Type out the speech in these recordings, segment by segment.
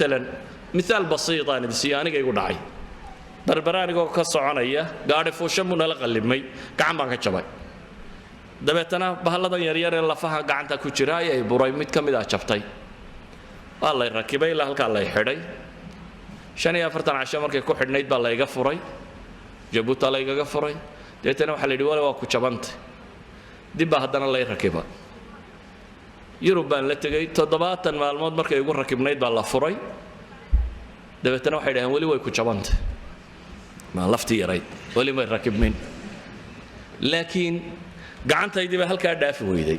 مثلا مثال بسيط أنا دسياني يقول داعي بربراني يقول كسرانية قاعد فوشم ولا قلبي كعم بانك شباب دبتنا بهالله يرير الله فها قعنتا كوشراي براي ميت كم إذا شفتي الله يركبه الله هلك الله يحري شاني أفرتنا عشان مركي كوحد نيت بالله يقفري جبوت الله يقفري دبتنا وحلي دوله وكوشبانت دي بهدنا الله يركبه يروبان لتجي تضباط المعلومات مركي يقول ركب نيت بالله فري دبتنا وحيده ولي ويكوشبانت ما لفتي يريد ولي ما يركب من لكن قعنتي دي بهالكا دافي ويدي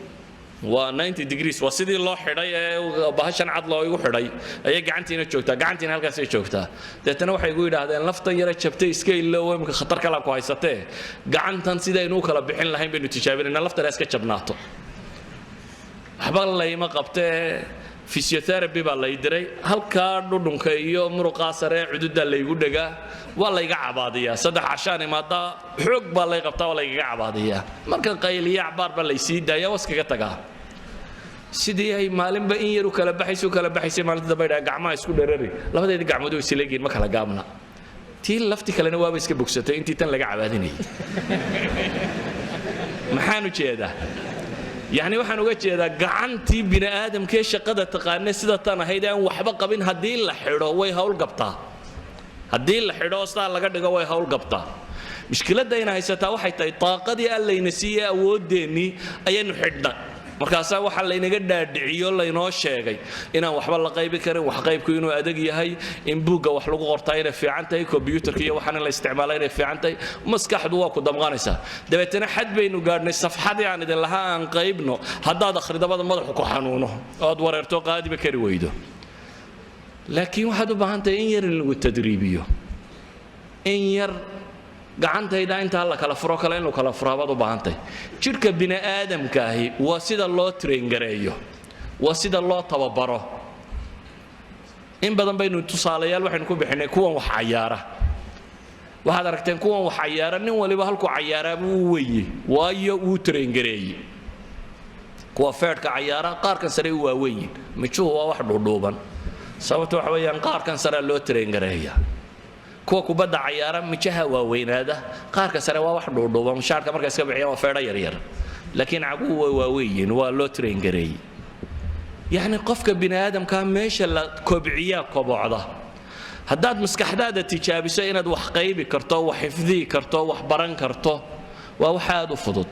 و 90 ديجريس وسيدي الله حداي بهشان عاد الله يقول حداي اي قعنتينا joogta قعنتينا halkaas ay joogta deetana waxay igu yiraahdeen laftan yara jabtay iska ilaaw imka khatar kala ku haysatee gacantan sida inuu kala bixin lahayn baynu tijaabinayna laftan iska jabnaato waxba la ima qabtee physiotherapy baa la diray halka dhudhunka iyo muruqa sare xuduudda la igu dhaga waa la iga cabaadiyaa saddex cashaan imaada xoog baa la qabtaa waa la iga cabaadiyaa marka qayliya cabaar baa la sii daaya waskaga tagaa sidii ay maalinba in yar u kala baxayso maalinta bayda gacmaha isku dheerari labadeedii gacmood way sileegeen ma kala gaabna tii lafti kalena waaba iska bogsatay intii tan laga cabaadinay maxaan u jeedaa يعني waxaan uga jeedaa gacantii bini aadamkee shaqada taqaanay sida tan ahayd aan waxba qabin hadii la xidho way hawl gabtaa hadii la xidho sida laga dhigo way hawl gabtaa mushkiladda ina haysataa waxay tahay taaqadii allayna siiyay awoodeeni ayaynu xidhnaa markaas waxa la inaga dhaadhiciyo la inoo sheegay inaan waxba la qaybi karin wax qaybku inuu adag yahay in buuga wax lagu qortaa inay fiican tahay computerka iyo waxaan la isticmaalay inay fiican tahay maskaxdu waa ku damqanaysa dabeetana xad baynu gaadhnay safxadii aan idin lahaa aan qaybno haddaad akhridabada madaxu ku xanuuno oo wareerto qaadiba kari weydo laakiin waxaad u baahan tahay in yar lagu tadriibiyo in yar gacantayda inta la kala furo kale in la kala furo baad u baahantay jirka bini aadamka ahi waa sida loo train gareeyo waa sida loo tababaro in badan baynu tusaalayaal waxaan ku bixinay kuwan wax cayaara waxaad aragteen kuwan wax cayaara nin waliba halku cayaara buu weeyay waayo uu train gareeyay kuwa feerka cayaara qaarkan sare waa weeyay mijuhu waa wax dhuudhuuban sababtoo waxa weeyaan qaarkan sare loo train gareeyaa kuwa kubadda cayaara mijaha waa weynaada qaarka sare waa wax dhuudhuuban mushaarka marka iska bixiyaan waa feedha yar yar laakiin cagu waa weeyeen waa loo train gareeyay yani qofka bini aadamka meesha la kobciya kobocda haddaad maskaxdaada tijaabiso inaad wax qaybi karto wax xifdii karto wax baran karto waa wax aad u fudud